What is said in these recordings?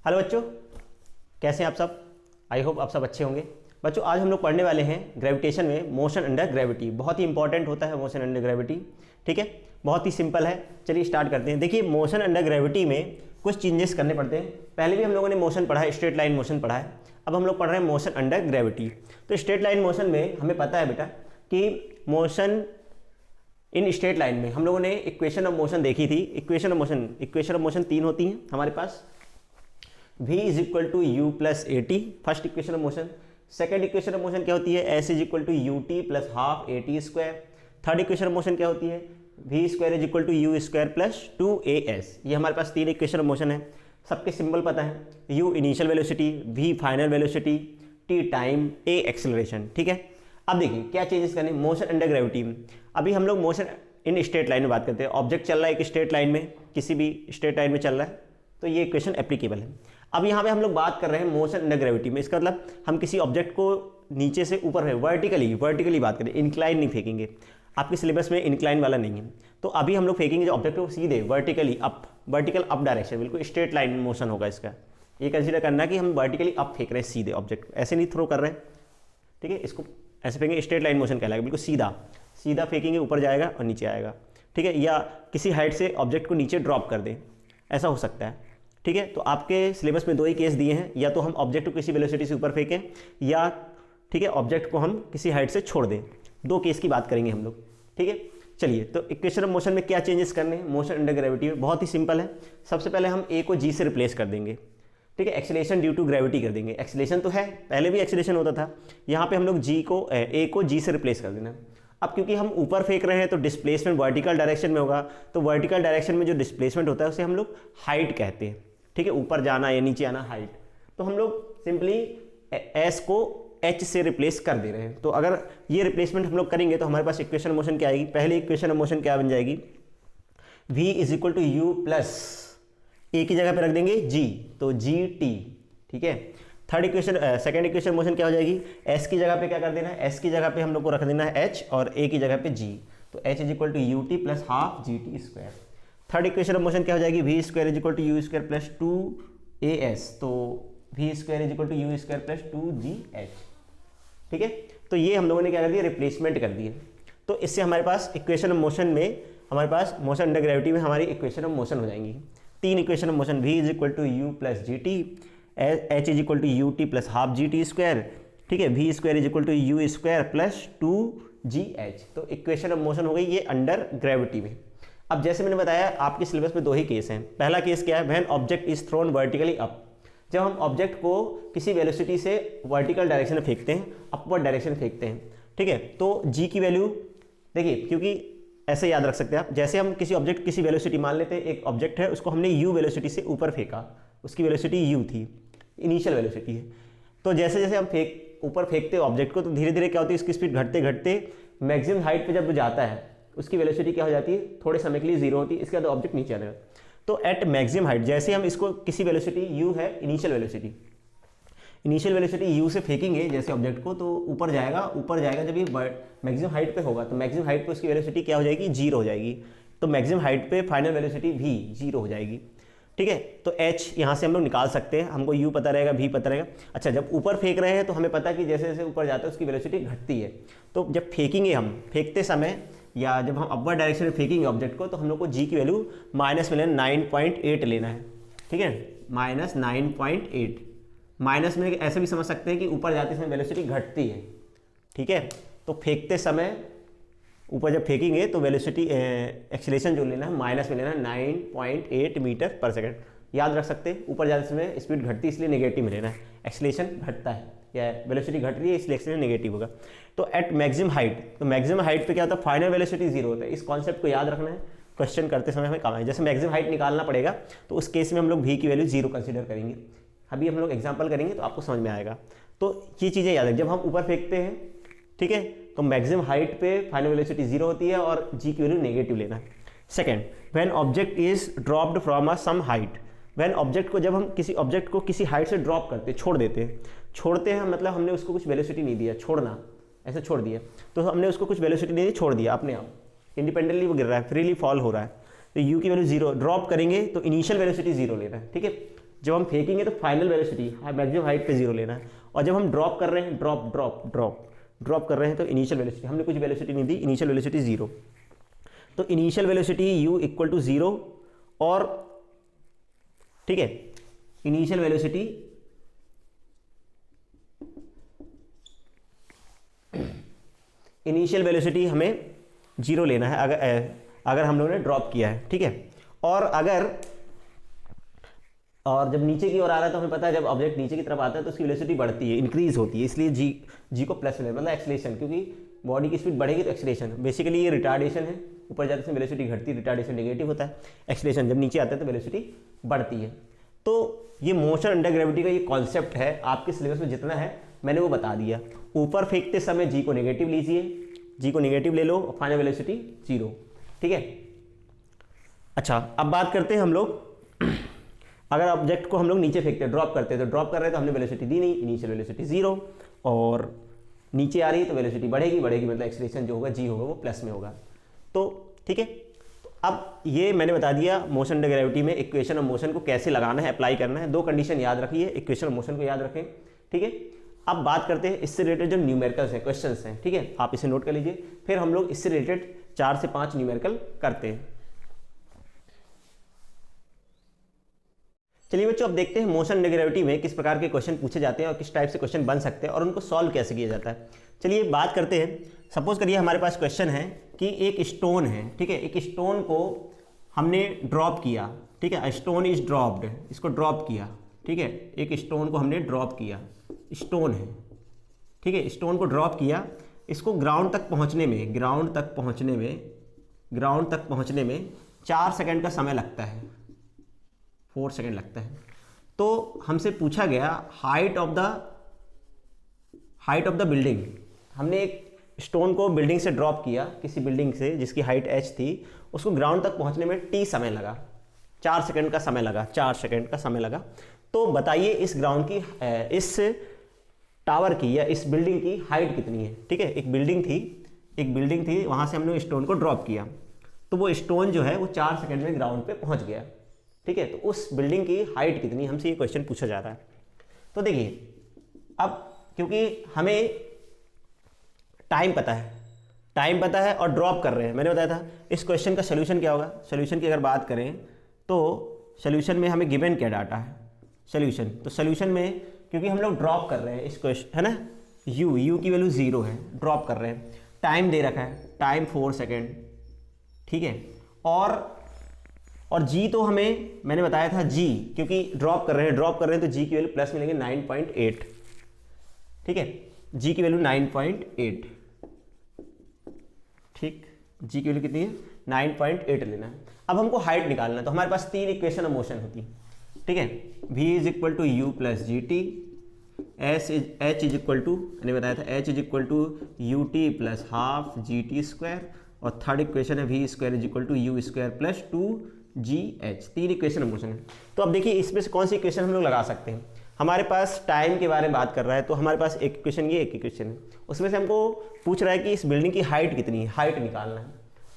Hello बच्चों, कैसे हैं आप सब। आई होप आप सब अच्छे होंगे। बच्चों आज हम लोग पढ़ने वाले हैं ग्रेविटेशन में मोशन अंडर ग्रेविटी। बहुत ही इंपॉर्टेंट होता है मोशन अंडर ग्रेविटी। ठीक है, बहुत ही सिंपल है। चलिए स्टार्ट करते हैं। देखिए मोशन अंडर ग्रेविटी में कुछ चेंजेस करने पड़ते हैं। पहले भी हम लोगों ने मोशन पढ़ा है, स्ट्रेट लाइन मोशन पढ़ा है। अब हम लोग पढ़ रहे हैं मोशन अंडर ग्रेविटी। तो स्ट्रेट लाइन मोशन में हमें पता है बेटा कि मोशन इन स्ट्रेट लाइन में हम लोगों ने इक्वेशन ऑफ मोशन देखी थी। इक्वेशन ऑफ मोशन तीन होती हैं हमारे पास। v is equal to u plus a t, first equation of motion. Second equation of motion क्या होती है, s is equal to u t plus half a t square. Third equation of motion क्या होती है, v square is equal to u square plus 2as। ये हमारे पास तीन equation of motion है। सबके सिंबल पता है, u initial velocity, v final velocity, t time, a acceleration. ठीक है, अब देखिए क्या चेंजेस करने मोशन अंडर ग्रेविटी में। अभी हम लोग मोशन इन स्ट्रेट लाइन में बात करते हैं। ऑब्जेक्ट चल रहा है एक स्ट्रेट लाइन में, किसी भी स्ट्रेट लाइन में चल रहा है, तो ये इक्वेशन एप्लीकेबल है। अब यहाँ पे हम लोग बात कर रहे हैं मोशन अंडर ग्रेविटी में। इसका मतलब हम किसी ऑब्जेक्ट को नीचे से ऊपर है वर्टिकली बात करें, इंक्लाइन नहीं फेंकेंगे। आपके सिलेबस में इंक्लाइन वाला नहीं है। तो अभी हम लोग फेंकेंगे जो ऑब्जेक्ट को सीधे वर्टिकल अप डायरेक्शन, बिल्कुल स्ट्रेट लाइन मोशन होगा इसका। ये कंसिडर करना कि हम वर्टिकली अप फेंक रहे हैं सीधे ऑब्जेक्ट को, ऐसे नहीं थ्रो कर रहे हैं। ठीक है, इसको ऐसे फेंकेंगे, स्ट्रेट लाइन मोशन कहलाएगा। बिल्कुल सीधा फेंकेंगे, ऊपर जाएगा और नीचे आएगा। ठीक है, या किसी हाइट से ऑब्जेक्ट को नीचे ड्रॉप कर दें, ऐसा हो सकता है। ठीक है, तो आपके सिलेबस में दो ही केस दिए हैं, या तो हम ऑब्जेक्ट को किसी वेलोसिटी से ऊपर फेंकें, या ठीक है ऑब्जेक्ट को हम किसी हाइट से छोड़ दें। दो केस की बात करेंगे हम लोग। ठीक है, चलिए तो इक्वेशन ऑफ मोशन में क्या चेंजेस करने हैं मोशन अंडर ग्रेविटी में, बहुत ही सिंपल है। सबसे पहले हम ए को जी से रिप्लेस कर देंगे। ठीक है, एक्सेलरेशन ड्यू टू ग्रेविटी कर देंगे। एक्सेलरेशन तो है, पहले भी एक्सेलरेशन होता था। यहाँ पे हम लोग ए को जी से रिप्लेस कर देना। अब क्योंकि हम ऊपर फेंक रहे हैं तो डिस्प्लेसमेंट वर्टिकल डायरेक्शन में होगा, तो वर्टिकल डायरेक्शन में जो डिस्प्लेसमेंट होता है उसे हम लोग हाइट कहते हैं। ठीक है, ऊपर जाना या नीचे आना हाइट। तो हम लोग सिंपली एस को एच से रिप्लेस कर दे रहे हैं। तो अगर ये रिप्लेसमेंट हम लोग करेंगे तो हमारे पास इक्वेशन ऑफ मोशन क्या आएगी, पहली इक्वेशन ऑफ मोशन क्या बन जाएगी, v is equal to u plus a की जगह पे रख देंगे g, तो जी टी। ठीक है, third equation second equation motion क्या हो जाएगी, s की जगह पे क्या कर देना है, s की जगह पे हम लोग को रख देना है h और a की जगह पे g, तो h is equal to u t plus half g t square. Third equation of motion क्या हो जाएगी, v square is equal to u square plus 2as, तो v square is equal to u square plus 2gh। ठीक है, तो ये हम लोगों ने क्या कर दिया, रिप्लेसमेंट कर दिया। तो इससे हमारे पास इक्वेशन ऑफ मोशन में, हमारे पास मोशन अंडर ग्रेविटी में हमारी इक्वेशन ऑफ मोशन हो जाएंगी। तीन equation of motion, v is equal to u plus g t, h is equal to u t plus half g t square. ठीक है, v square is equal to u square plus 2gh। तो equation of motion हो गई ये under gravity में। अब जैसे मैंने बताया आपके सिलेबस में दो ही केस हैं। पहला केस क्या है, when object is thrown vertically up, जब हम ऑब्जेक्ट को किसी वेलोसिटी से वर्टिकल डायरेक्शन में फेंकते हैं, अपवर्ड डायरेक्शन में फेंकते हैं। ठीक है, तो g की वैल्यू देखिए, क्योंकि ऐसे याद रख सकते हैं आप, जैसे हम किसी ऑब्जेक्ट किसी वेलोसिटी, मान लेते हैं एक ऑब्जेक्ट है, उसको हमने u वेलोसिटी से ऊपर फेंका, उसकी वेलोसिटी u थी, इनिशियल वेलोसिटी है। तो जैसे जैसे हम ऊपर फेंकते हैं ऑब्जेक्ट को, तो धीरे धीरे क्या होती है, इसकी स्पीड घटते घटते मैक्सिमम हाइट पे जब वो जाता है, उसकी वेलोसिटी क्या हो जाती है, थोड़े समय के लिए जीरो होती है। इसके बाद ऑब्जेक्ट नीचे आएगा। तो एट मैक्सिमम हाइट, जैसे हम इसको किसी वेलोसिटी u है, इनिशियल वेलोसिटी u से फेंकेंगे जैसे ऑब्जेक्ट को, तो ऊपर जाएगा। जब ये मैक्सिमम हाइट पे होगा तो मैक्सिमम हाइट पे उसकी वेलोसिटी क्या हो जाएगी, जीरो हो जाएगी। तो मैक्सिमम हाइट पे फाइनल वेलोसिटी v जीरो हो जाएगी। ठीक है, तो h यहाँ से हम लोग निकाल सकते हैं, हमको u पता रहेगा, v पता रहेगा। अच्छा, जब ऊपर फेंक रहे हैं तो हमें पता है कि जैसे जैसे ऊपर जाता है उसकी वेलोसिटी घटती है। तो जब फेंकेंगे हम, फेंकते समय या जब हम अपवर्ड डायरेक्शन में फेंकेंगे ऑब्जेक्ट को, तो हम लोग को g की वैल्यू माइनस में लेना 9.8 लेना है। ठीक है, माइनस 9.8। माइनस में ऐसे भी समझ सकते हैं कि ऊपर जाते समय वेलोसिटी घटती है। ठीक है, तो फेंकते समय ऊपर जब फेंकेंगे तो वेलोसिटी एक्सीलरेशन जो लेना है माइनस में लेना है 9.8 मीटर पर सेकंड। याद रख सकते हैं, ऊपर जाते समय स्पीड घटती है इसलिए नेगेटिव में लेना है, एक्सीलरेशन घटता है या वेलोसिटी घट रही है इसलिए एक्सीलरेशन नेगेटिव होगा। तो एट मैक्सिमम हाइट, तो मैक्सिमम हाइट पे क्या होता है, फाइनल वेलोसिटी जीरो होता है। इस कॉन्सेप्ट को याद रखना है, क्वेश्चन करते समय हमें काम है। जैसे मैक्सिमम हाइट निकालना पड़ेगा तो उस केस में हम लोग v की वैल्यू जीरो कंसिडर करेंगे। अभी हम लोग एग्जाम्पल करेंगे तो आपको समझ में आएगा। तो ये चीज़ें याद है, जब हम ऊपर फेंकते हैं, ठीक है, तो मैक्सिमम हाइट पे फाइनल वेलोसिटी जीरो होती है और g की वैल्यू नेगेटिव लेना है। Second, when object is dropped from a some height, when object को, जब हम किसी ऑब्जेक्ट को किसी हाइट से ड्रॉप करते, छोड़ते हैं मतलब हमने उसको कुछ वेलोसिटी नहीं दिया, छोड़ना, ऐसे छोड़ दिया, तो हमने उसको कुछ वेलोसिटी नहीं दी, छोड़ दिया अपने आप, इंडिपेंडेंटली वो गिर रहा है, फ्रीली फॉल हो रहा है। तो u की वैल्यू जीरो, ड्रॉप करेंगे तो इनिशियल वेलोसिटी जीरो लेना है। ठीक है, जब हम फेंकेंगे तो फाइनल वेलोसिटी मैक्सिमम हाइट पे 0 लेना है, और जब हम ड्रॉप कर रहे हैं ड्रॉप कर रहे हैं तो इनिशियल वेलोसिटी हमने कुछ वेलोसिटी नहीं दी, इनिशियल वेलोसिटी 0, तो initial velocity u equal to 0, और ठीक है इनिशियल वेलोसिटी हमें 0 लेना है अगर हम लोगों ने ड्रॉप किया है, ठीक है। और जब नीचे की ओर आ रहा है तो हमें पता है जब ऑब्जेक्ट नीचे की तरफ आता है तो उसकी वेलोसिटी बढ़ती है, इंक्रीज होती है, इसलिए जी को प्लस में मतलब एक्सलेशन, क्योंकि बॉडी की स्पीड बढ़ेगी तो एक्सलेशन, बेसिकली ये रिटार्डेशन है, ऊपर जाते से वेलोसिटी घटती है, रिटार्डेशन नेगेटिव होता है, एक्सलेशन जब नीचे आता है तो वेलोसिटी बढ़ती है। तो ये मोशन अंडर ग्रेविटी का ये कॉन्सेप्ट है, आपके सिलेबस में जितना है मैंने वो बता दिया। ऊपर फेंकते समय जी को नेगेटिव लीजिए, जी को नेगेटिव ले लो और फाइनल वेलोसिटी 0, ठीक है। अच्छा अब बात करते हैं हम लोग, अगर ऑब्जेक्ट को हम लोग नीचे फेंकते हैं, ड्रॉप करते हैं, तो ड्रॉप कर रहे हैं तो हमने वेलोसिटी दी नहीं, इनिशियल वेलोसिटी 0, और नीचे आ रही है तो वेलोसिटी बढ़ेगी मतलब एक्सीलरेशन जो होगा जी होगा वो प्लस में होगा, तो ठीक है। अब ये मैंने बता दिया मोशन अंडर ग्रेविटी में इक्वेशन ऑफ मोशन को कैसे लगाना है, अप्लाई करना है। 2 कंडीशन याद रखिए, इक्वेशन ऑफ मोशन को याद रखें, ठीक है। अब बात करते हैं इससे रिलेटेड जो न्यूमेरिकल्स हैं, क्वेश्चंस हैं, ठीक है, आप इसे नोट कर लीजिए, फिर हम लोग इससे रिलेटेड 4 से 5 न्यूमेरिकल करते हैं। चलिए बच्चों अब देखते हैं मोशन अंडर ग्रेविटी में किस प्रकार के क्वेश्चन पूछे जाते हैं और किस टाइप से क्वेश्चन बन सकते हैं और उनको सॉल्व कैसे किया जाता है। चलिए बात करते हैं, सपोज करिए हमारे पास क्वेश्चन है कि एक स्टोन है, ठीक है, एक स्टोन को हमने ड्रॉप किया, ठीक है, स्टोन इज ड्रॉप्ड, इसको ड्रॉप किया, ठीक है, एक स्टोन को हमने ड्रॉप किया, स्टोन है, ठीक है, स्टोन को ड्रॉप किया, इसको ग्राउंड तक पहुंचने में 4 सेकंड का समय लगता है, 4 सेकंड लगता है। तो हमसे पूछा गया हाइट ऑफ द बिल्डिंग, हमने एक स्टोन को बिल्डिंग से ड्रॉप किया, किसी बिल्डिंग से जिसकी हाइट h थी, उसको ग्राउंड तक पहुंचने में t समय लगा, 4 सेकंड का समय लगा। तो बताइए इस ग्राउंड की, इस टावर की या इस बिल्डिंग की हाइट कितनी है, ठीक है। एक बिल्डिंग थी, वहां से हमने स्टोन को ड्रॉप किया, तो वो स्टोन जो है वो 4 सेकंड में ग्राउंड पे पहुंच गया, ठीक है। तो उस बिल्डिंग की हाइट कितनी, हमसे ये क्वेश्चन पूछा जा रहा है। तो देखिए अब क्योंकि हमें टाइम पता है और ड्रॉप कर रहे हैं, मैंने बताया था इस क्वेश्चन का सोल्यूशन क्या होगा। सोल्यूशन की अगर बात करें तो सोल्यूशन में हमें गिवन क्या डाटा है सोल्यूशन, तो सोल्यूशन में क्योंकि हम लोग ड्रॉप कर रहे हैं इस क्वेश्चन, है ना, u की वैल्यू 0 है, ड्रॉप कर रहे हैं, टाइम दे रखा है, टाइम 4 सेकेंड, ठीक है, और g तो हमें मैंने बताया था g, क्योंकि ड्रॉप कर रहे हैं तो g की वैल्यू प्लस मिलेंगे 9.8, ठीक है, g की वैल्यू 9.8, ठीक, g की वैल्यू कितनी है 9.8 लेना है। अब हमको हाइट निकालना है, तो हमारे पास 3 इक्वेशन ऑफ मोशन होती है, ठीक है, v is equal to u plus g t, h is equal to, मैंने बताया था h is equal to u t plus half g t square, और थर्ड इक्वेशन है v square is equal to u square plus 2gh। 3 equation of motion है। तो अब देखिए इसमें से कौन सी इक्वेशन हम लोग लगा सकते हैं। हमारे पास टाइम के बारे में बात कर रहा है, तो हमारे पास एक इक्वेशन ये, एक इक्वेशन है, उसमें से हमको पूछ रहा है कि इस बिल्डिंग की हाइट कितनी है, हाइट निकालना है,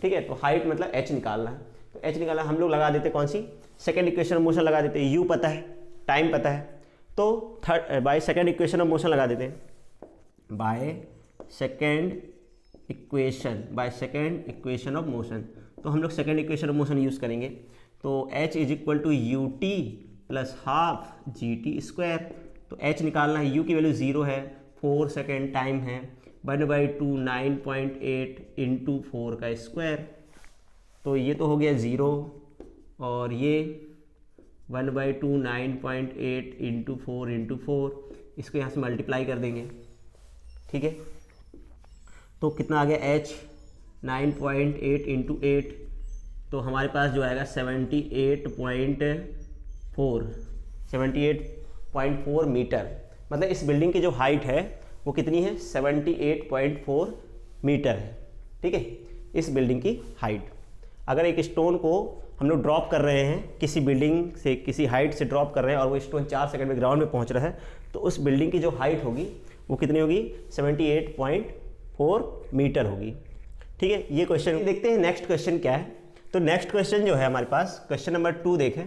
ठीक है। तो हाइट मतलब h निकालना है, तो h निकालना हम लोग लगा देते कौन सी, सेकेंड इक्वेशन ऑफ मोशन लगा देते हैं, u पता है, टाइम पता है, तो by second equation of motion लगा देते हैं, by second equation of motion. तो हम लोग second equation of motion use करेंगे, तो h is equal to u t plus half g t square, तो h निकालना है, u की वैल्यू 0 है, 4 सेकेंड टाइम है, 1/2 9.8 इंटू 4 का स्क्वायर, तो ये तो हो गया 0, और ये 1/2 9.8 इंटू 4 इसको यहाँ से मल्टीप्लाई कर देंगे, ठीक है। तो कितना आ गया h 9.8 इंटू 8, तो हमारे पास जो आएगा 78.4 मीटर, मतलब इस बिल्डिंग की जो हाइट है वो कितनी है 78.4 मीटर है, ठीक है, इस बिल्डिंग की हाइट। अगर एक स्टोन को हम लोग ड्रॉप कर रहे हैं, किसी बिल्डिंग से किसी हाइट से ड्रॉप कर रहे हैं और वो स्टोन 4 सेकंड में ग्राउंड में पहुंच रहा है, तो उस बिल्डिंग की जो हाइट होगी वो कितनी होगी 78.4 मीटर होगी, ठीक है। ये क्वेश्चन देखते हैं नेक्स्ट क्वेश्चन क्या है। तो नेक्स्ट क्वेश्चन जो है हमारे पास क्वेश्चन नंबर 2 देखें।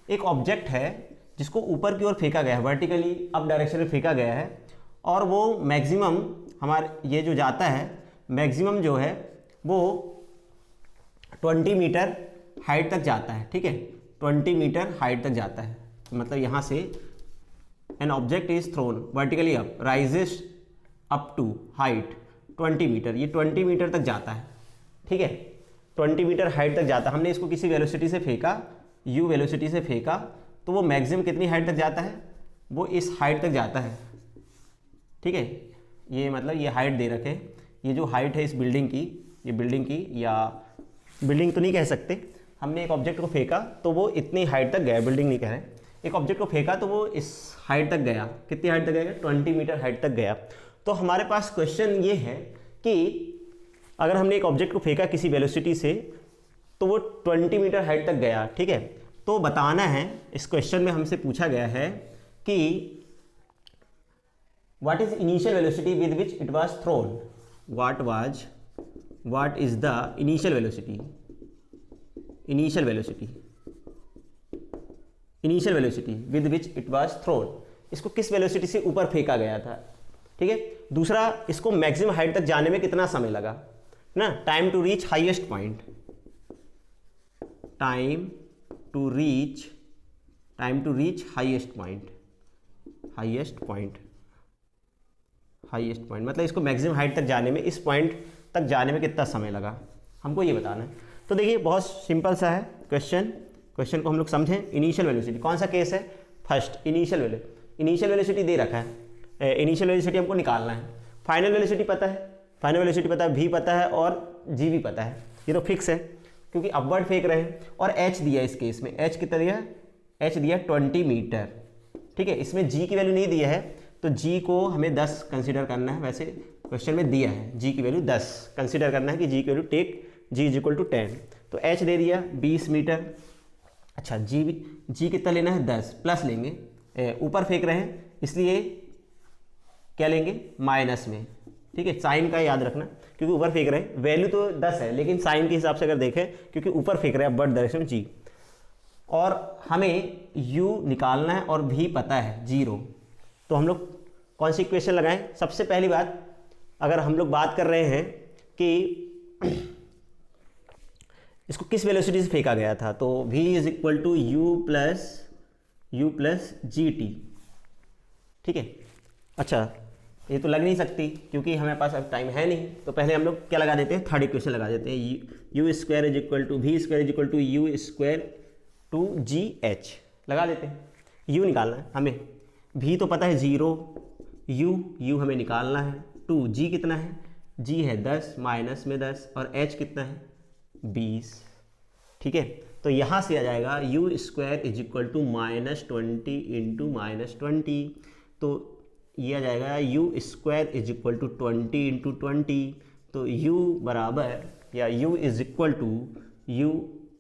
एक ऑब्जेक्ट है जिसको ऊपर की ओर फेंका गया है, वर्टिकली अप डायरेक्शन में फेंका गया है, और वो मैक्सिमम हमारे ये जो जाता है मैक्सिमम जो है वो 20 मीटर हाइट तक जाता है। ठीक है, 20 मीटर हाइट तक जाता है। मतलब यहाँ से an object is thrown vertically up rises up to height 20 metre, ये 20 मीटर तक जाता है। ठीक है, 20 मीटर हाइट तक जाता है। हमने इसको किसी वेलोसिटी से फेंका, u वेलोसिटी से फेंका, तो वो मैक्सिमम कितनी हाइट तक जाता है, वो इस हाइट तक जाता है। ठीक है, ये मतलब ये हाइट दे रखे, ये जो हाइट है इस बिल्डिंग की, ये बिल्डिंग की, या बिल्डिंग तो नहीं कह सकते, हमने एक ऑब्जेक्ट को फेंका तो वो इतनी हाइट तक गया, बिल्डिंग नहीं कह रहे, एक ऑब्जेक्ट को फेंका तो वो इस हाइट तक गया। कितनी हाइट तक गया? 20 मीटर हाइट तक गया। तो हमारे पास क्वेश्चन ये है कि अगर हमने एक ऑब्जेक्ट को फेंका किसी वेलोसिटी से तो वो 20 मीटर हाइट तक गया। ठीक है, तो बताना है, इस क्वेश्चन में हमसे पूछा गया है कि what is initial velocity with which it was thrown, what is the initial velocity, initial velocity with which it was thrown, इसको किस वेलोसिटी से ऊपर फेंका गया था। ठीक है, दूसरा इसको मैक्सिमम हाइट तक जाने में कितना समय लगा ना, time to reach highest point, time to reach highest point मतलब इसको मैक्सिमम हाइट तक जाने में, इस पॉइंट तक जाने में कितना समय लगा, हमको ये बताना है। तो देखिए बहुत सिंपल सा है क्वेश्चन को हम लोग समझें। इनिशियल वेलोसिटी कौन सा केस है, फर्स्ट इनिशियल वेलोसिटी दे रखा है, इनिशियल वेलोसिटी हमको निकालना है। फाइनल वेलोसिटी पता है, v पता है और g भी पता है, ये तो फिक्स है क्योंकि अपवर्ड फेंक रहे हैं। और h दिया इस केस में, h कितना दिया, h दिया 20 मीटर। ठीक है, इसमें g की वैल्यू नहीं दिया है तो g को हमें 10 कंसिडर करना है, वैसे क्वेश्चन में दिया है g की वैल्यू 10 कंसिडर करना है कि g की value take g is equal to 10, तो h दे दिया 20 मीटर। अच्छा g कितना लेना है 10, प्लस लेंगे, ऊपर फेंक रहे हैं इसलिए क्या लेंगे माइनस में। ठीक है, साइन का याद रखना क्योंकि ऊपर फेंक रहे हैं, वैल्यू तो 10 है लेकिन साइन के हिसाब से अगर देखें क्योंकि ऊपर फेंक रहे हैं अपवर्ड डायरेक्शन g, और हमें u निकालना है और v पता है 0। तो हम लोग कौन सी इक्वेशन लगाएं, सबसे पहली बात अगर हम लोग बात कर रहे हैं कि इसको किस वेलोसिटी से फेंका गया था, तो v is equal to u plus gt। ठीक है, अच्छा ये तो लग नहीं सकती क्योंकि हमारे पास अब टाइम है नहीं, तो पहले हम लोग क्या लगा देते हैं, थर्ड इक्वेशन लगा देते हैं, u square is equal to v square is equal to u square two g h लगा देते हैं। u निकालना है हमें, v तो पता है 0, u हमें निकालना है 2, g कितना है, g है 10 माइनस में 10 और h कितना है 20। ठीक है, तो यहाँ से आ जाएगा u square is equal to -20 into -20, तो ये आ जाएगा u square is equal to 20 into 20, तो u बराबर या u is equal to u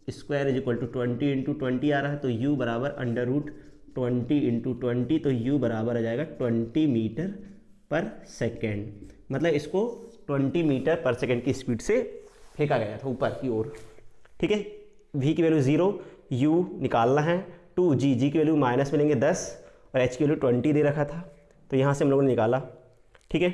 square is equal to 20 into 20 आ रहा है, तो u बराबर अंडर रूट 20 इंटू 20, तो u बराबर आ जाएगा 20 मीटर पर सेकेंड। मतलब इसको 20 मीटर पर सेकेंड की स्पीड से फेंका गया था ऊपर की ओर। ठीक है, v की वैल्यू 0, u निकालना है 2, g की वैल्यू माइनस में लेंगे 10 और h की वैल्यू 20 दे रखा था, तो यहाँ से हम लोगों ने निकाला। ठीक है,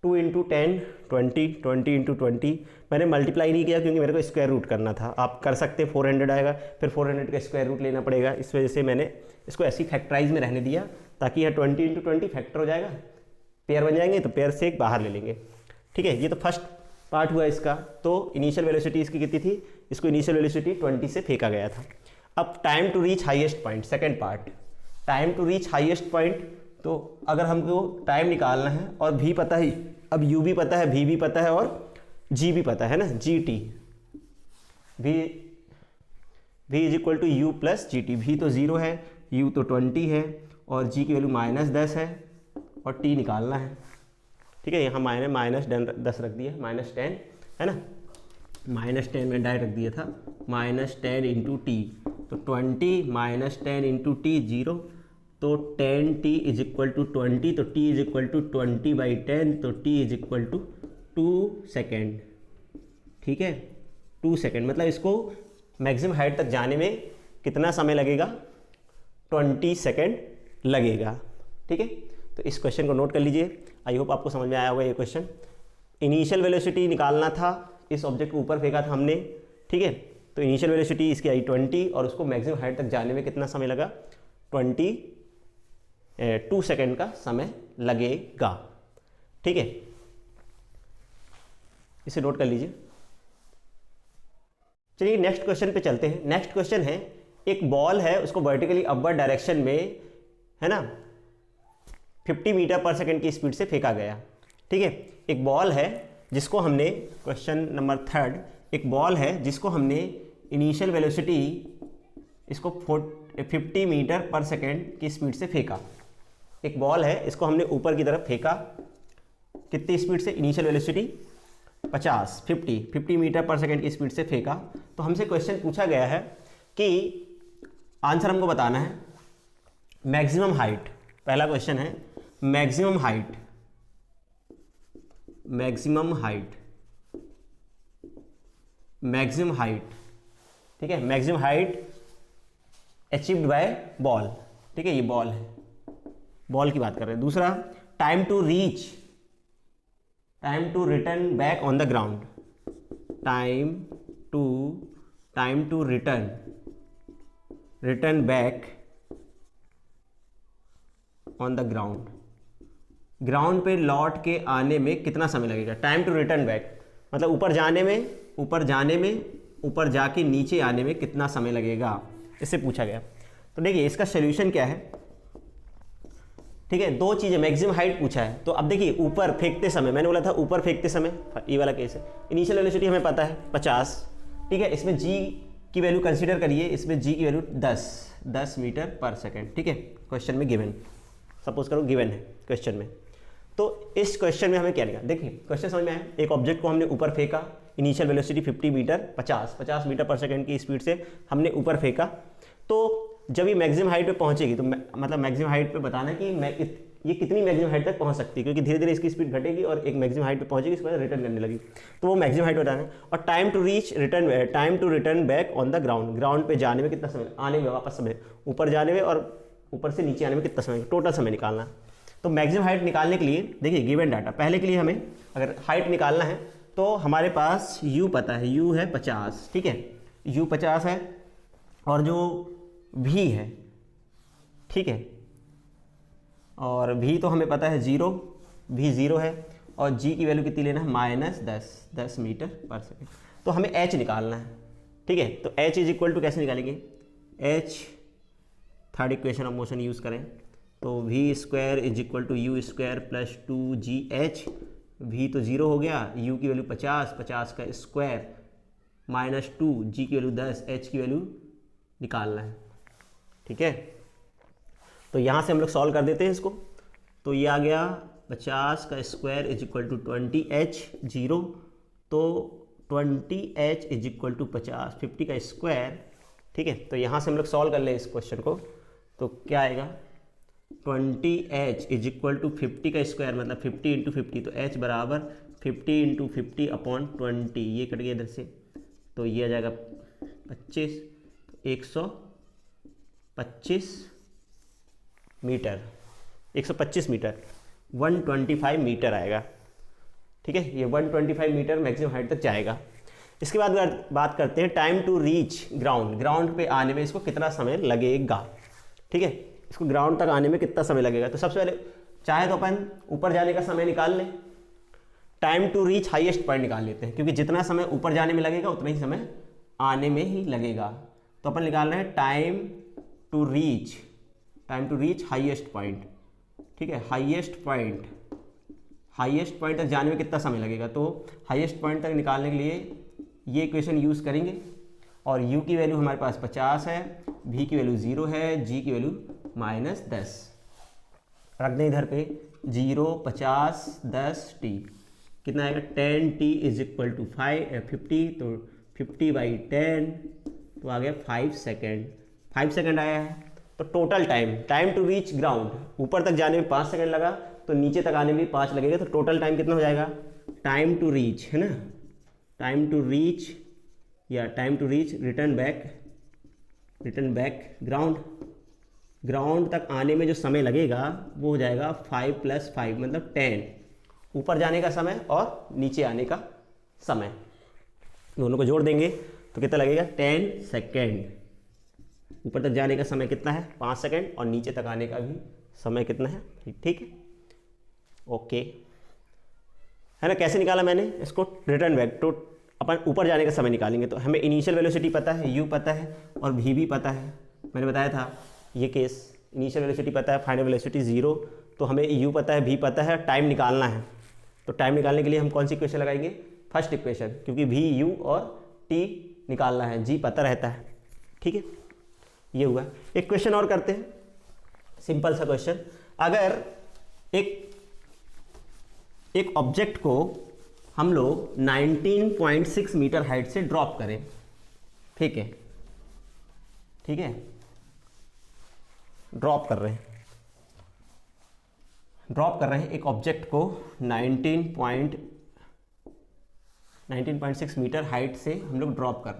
2 इंटू 10 20 इंटू 20, मैंने मल्टीप्लाई नहीं किया क्योंकि मेरे को स्क्वायर रूट करना था। आप कर सकते 400 आएगा, फिर 400 का स्क्वायर रूट लेना पड़ेगा, इस वजह से मैंने इसको ऐसी फैक्टराइज में रहने दिया ताकि यह 20 इंटू 20 फैक्टर हो जाएगा, पेयर बन जाएंगे तो पेयर से एक बाहर ले लेंगे। ठीक है, ये तो फर्स्ट पार्ट हुआ इसका। तो इनिशियल वेलोसिटी इसकी कितनी थी, इसको इनिशियल वेलोसिटी 20 से फेंका गया था। अब time to reach highest point, second part, time to reach highest point. तो अगर हमको टाइम निकालना है और v पता है, अब u भी पता है, v भी पता है और g भी पता है ना, gt, v is equal to u plus gt। v तो 0 है, u तो 20 है और g की वैल्यू -10 है और t निकालना है। ठीक है, यहाँ -10 रख दिया, -10 है ना, -10 में डायरेक्ट रख दिया था, -10 इंटू टी, तो 20 -10 इंटू टी 0, तो 10t इज इक्वल टू 20, तो t इज इक्वल टू 20/10, तो t is equal to 2 second. ठीक है, 2 सेकेंड, मतलब इसको मैक्सिमम हाइट तक जाने में कितना समय लगेगा, 20 सेकेंड लगेगा। ठीक है, तो इस क्वेश्चन को नोट कर लीजिए। आई होप आपको समझ में आया होगा ये क्वेश्चन। इनिशियल वेलोसिटी निकालना था, इस ऑब्जेक्ट को ऊपर फेंका था हमने। ठीक है, तो इनिशियल वेलोसिटी इसकी आई 20 और उसको मैक्सिमम हाइट तक जाने में कितना समय लगा, 22 सेकेंड का समय लगेगा। ठीक है, इसे नोट कर लीजिए। चलिए नेक्स्ट क्वेश्चन पे चलते हैं। नेक्स्ट क्वेश्चन है, एक बॉल है, उसको वर्टिकली अपवर्ड डायरेक्शन में, है ना, 50 मीटर पर सेकेंड की स्पीड से फेंका गया। ठीक है, एक बॉल है जिसको हमने, क्वेश्चन नंबर 3, एक बॉल है जिसको हमने इनिशियल वेलोसिटी इसको 50 मीटर पर सेकेंड की स्पीड से फेंका। एक बॉल है, इसको हमने ऊपर की तरफ फेंका, कितनी स्पीड से, initial velocity 50 metre per second की स्पीड से फेंका। तो हमसे क्वेश्चन पूछा गया है कि आंसर हमको बताना है मैक्सिमम हाइट। पहला क्वेश्चन है maximum height, maximum height, maximum height. ठीक है, maximum height achieved by ball. ठीक है, ये बॉल है, बॉल की बात कर रहे हैं। दूसरा, time to reach, time to return back on the ground, time to return back on the ground, ground पे लौट के आने में कितना समय लगेगा। टाइम टू रिटर्न बैक मतलब ऊपर जाने में, ऊपर जाके नीचे आने में कितना समय लगेगा, इससे पूछा गया। तो देखिए इसका सोल्यूशन क्या है। ठीक है, दो चीज़ें, मैक्सिमम हाइट पूछा है, तो अब देखिए ऊपर फेंकते समय, मैंने बोला था ऊपर फेंकते समय, ये वाला केस है। इनिशियल वेलोसिटी हमें पता है 50। ठीक है, इसमें जी की वैल्यू कंसीडर करिए, इसमें जी की वैल्यू 10 मीटर पर सेकेंड। ठीक है, क्वेश्चन में गिवन, सपोज करो गिवन है क्वेश्चन में। तो इस क्वेश्चन में हमें क्या लिखा, देखिए क्वेश्चन समझ में आया। एक ऑब्जेक्ट को हमने ऊपर फेंका, initial velocity 50 metre 50 metre per second की स्पीड से हमने ऊपर फेंका। तो जब ये मैक्सिमम हाइट पे पहुंचेगी, तो मतलब मैक्सिमम हाइट पे बताना कि ये कितनी मैक्सिमम हाइट तक पहुंच सकती है, क्योंकि धीरे धीरे इसकी स्पीड घटेगी और एक मैक्सिमम हाइट पे पहुंचेगी, इसके बाद रिटर्न करने लगी, तो वो मैक्सिमम हाइट बताना है। और time to return back on the ground, ground पे जाने में कितना समय, आने में वापस समय, ऊपर जाने में और ऊपर से नीचे आने में कितना समय, टोटल समय निकालना है। तो मैक्सिमम हाइट निकालने के लिए देखिए गिवन डाटा, पहले के लिए हमें अगर हाइट निकालना है तो हमारे पास u पता है, u है 50। ठीक है, u 50 है और जो v है, ठीक है, और v तो हमें पता है 0, v 0 है, और g की वैल्यू कितनी लेना है, -10 मीटर पर सेकेंड। तो हमें h निकालना है। ठीक है, तो h इज इक्वल टू कैसे निकालेंगे, h third equation of motion use करें तो v square is equal to u square plus 2gh। v तो 0 हो गया, u की वैल्यू 50 का स्क्वायर -2, g की वैल्यू 10, h की वैल्यू निकालना है। ठीक है, तो यहाँ से हम लोग सॉल्व कर देते हैं इसको। तो ये आ गया 50 का square is equal to 20h 0, तो 20h इज इक्वल टू 50 का स्क्वायर। ठीक है, तो यहाँ से हम लोग सॉल्व कर लें इस क्वेश्चन को, तो क्या आएगा 20h इज इक्वल टू 50 का स्क्वायर मतलब 50 इंटू 50, तो h बराबर 50 इंटू 50 अपॉन 20, ये कट गया इधर से, तो ये आ जाएगा 25, 125 मीटर, 125 मीटर, 125 मीटर आएगा। ठीक है, ये 125 मीटर मैक्सिमम हाइट तक जाएगा। इसके बाद बात करते हैं time to reach ground, ground पे आने में इसको कितना समय लगेगा। ठीक है, इसको ग्राउंड तक आने में कितना समय लगेगा। तो सबसे पहले चाहे तो अपन ऊपर जाने का समय निकाल लें, time to reach highest point निकाल लेते हैं, क्योंकि जितना समय ऊपर जाने में लगेगा उतना ही समय आने में ही लगेगा। तो अपन निकालना है time to reach highest point. ठीक है, हाईएस्ट पॉइंट तक जाने में कितना समय लगेगा। तो हाईएस्ट पॉइंट तक निकालने के लिए ये इक्वेशन यूज़ करेंगे, और u की वैल्यू हमारे पास 50 है, v की वैल्यू 0 है, g की वैल्यू -10 रख दें इधर पे, 0 50 10 t कितना आएगा 10t इज इक्वल टू 50, तो 50/10 तो आ गया 5 सेकेंड, 5 सेकेंड आया है। तो total time to reach ground, ऊपर तक जाने में 5 सेकेंड लगा, तो नीचे तक आने में 5 लगेगा, तो टोटल टाइम कितना हो जाएगा, टाइम टू रीच है ना, time to reach return back ground तक आने में जो समय लगेगा वो हो जाएगा 5 + 5 मतलब 10, ऊपर जाने का समय और नीचे आने का समय, दोनों को जोड़ देंगे तो कितना लगेगा 10 सेकेंड। ऊपर तक जाने का समय कितना है 5 सेकेंड और नीचे तक आने का भी समय कितना है, ठीक है, ओके है ना। कैसे निकाला मैंने इसको, रिटर्न बैक तो अपन ऊपर जाने का समय निकालेंगे। तो हमें इनिशियल वेलोसिटी पता है, u पता है और v भी पता है, मैंने बताया था ये केस। इनिशियल वेलोसिटी पता है, फाइनल वेलोसिटी 0, तो हमें u पता है, v पता है, टाइम निकालना है। तो टाइम निकालने के लिए हम कौन सी इक्वेशन लगाएंगे, फर्स्ट इक्वेशन, क्योंकि v, u और t निकालना है, g पता रहता है, ठीक है। ये हुआ। एक क्वेश्चन और करते हैं, सिंपल सा क्वेश्चन। अगर एक ऑब्जेक्ट को हम लोग 19.6 मीटर हाइट से ड्रॉप करें, ठीक है, ड्रॉप कर रहे हैं एक ऑब्जेक्ट को 19.6 मीटर हाइट से हम लोग ड्रॉप कर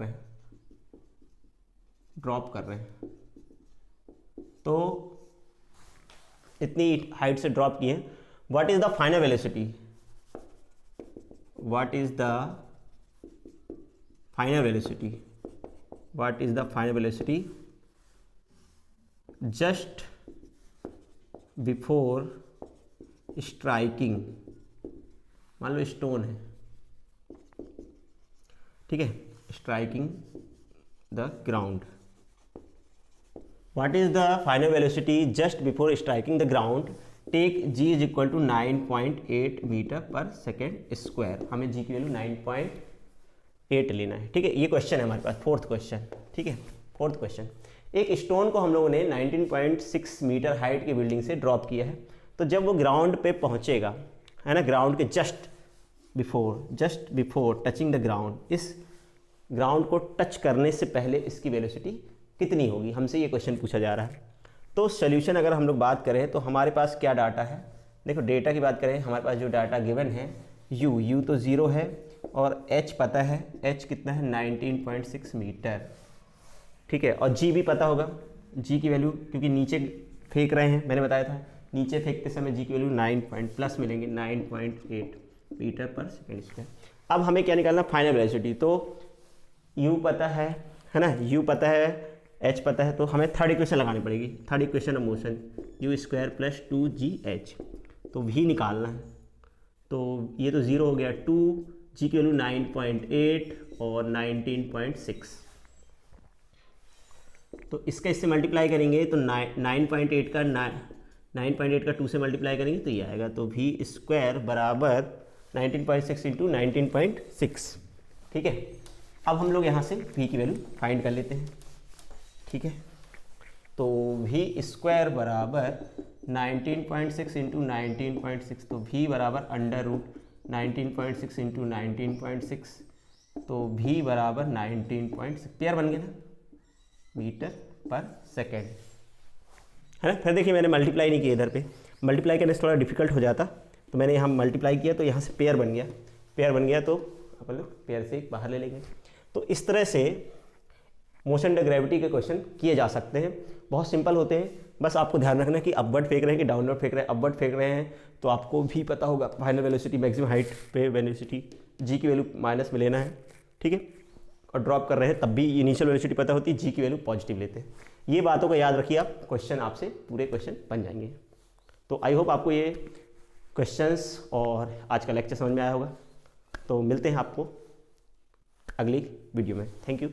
रहे हैं। तो इतनी हाइट से ड्रॉप किए, what is the final velocity, what is the final velocity just before striking, मान लो स्टोन है, ठीक है, striking the ground, what is the final velocity just before striking the ground, take g is equal to 9.8 metre per second square. हमें g की वैल्यू 9.8 लेना है, ठीक है। ये क्वेश्चन है हमारे पास, फोर्थ क्वेश्चन, ठीक है, फोर्थ क्वेश्चन। एक स्टोन को हम लोगों ने 19.6 मीटर हाइट की बिल्डिंग से ड्रॉप किया है। तो जब वो ग्राउंड पे पहुंचेगा, है ना, ग्राउंड के just before touching the ground, इस ग्राउंड को टच करने से पहले इसकी वेलोसिटी कितनी होगी, हमसे ये क्वेश्चन पूछा जा रहा है। तो सोल्यूशन अगर हम लोग बात करें तो हमारे पास क्या डाटा है, देखो डेटा की बात करें, हमारे पास जो डाटा गिवन है, u तो 0 है और h पता है, h कितना है 19.6 मीटर, ठीक है, और g भी पता होगा, g की वैल्यू क्योंकि नीचे फेंक रहे हैं, मैंने बताया था नीचे फेंकते समय g की वैल्यू 9+ मिलेंगे 9.8 मीटर पर सेकेंड स्क्वायर। अब हमें क्या निकालना, फाइनल वेलोसिटी। तो u पता है ना, u पता है, h पता है, तो हमें थर्ड इक्वेशन लगानी पड़ेगी, third equation of motion, u² + 2gh, तो v निकालना है। तो ये तो 0 हो गया, 2g की वैल्यू 9.8 और 19.6, तो इसका इससे मल्टीप्लाई करेंगे तो 9.8 का 2 से मल्टीप्लाई करेंगे तो ये आएगा, तो v² बराबर 19.6 × 19.6, ठीक है। अब हम लोग यहाँ से v की वैल्यू फाइंड कर लेते हैं, ठीक है। तो v² बराबर 19.6 × 19.6, तो v बराबर √19.6 × 19.6, तो v बराबर 19.6, पेयर बन गया ना, मीटर पर सेकेंड, है ना। फिर देखिए मैंने मल्टीप्लाई नहीं किया, इधर पे मल्टीप्लाई करने से थोड़ा डिफिकल्ट हो जाता, तो मैंने यहाँ मल्टीप्लाई किया तो यहाँ से पेयर बन गया, तो अपन लोग पेयर से बाहर ले लेंगे। तो इस तरह से मोशन अंडर ग्रेविटी के क्वेश्चन किए जा सकते हैं, बहुत सिंपल होते हैं। बस आपको ध्यान रखना कि अपवर्ड फेंक रहे हैं कि डाउनवर्ड फेंक रहे हैं। अपवर्ड फेंक रहे हैं तो आपको भी पता होगा फाइनल वेलोसिटी, मैक्सिमम हाइट पे वेलोसिटी जी की वैल्यू माइनस में लेना है, ठीक है। और ड्रॉप कर रहे हैं तब भी इनिशियल वेलोसिटी पता होती है, जी की वैल्यू पॉजिटिव लेते हैं। ये बातों को याद रखिए आप, क्वेश्चन आपसे पूरे क्वेश्चन बन जाएंगे। तो आई होप आपको ये क्वेश्चंस और आज का लेक्चर समझ में आया होगा। तो मिलते हैं आपको अगली वीडियो में। Thank you.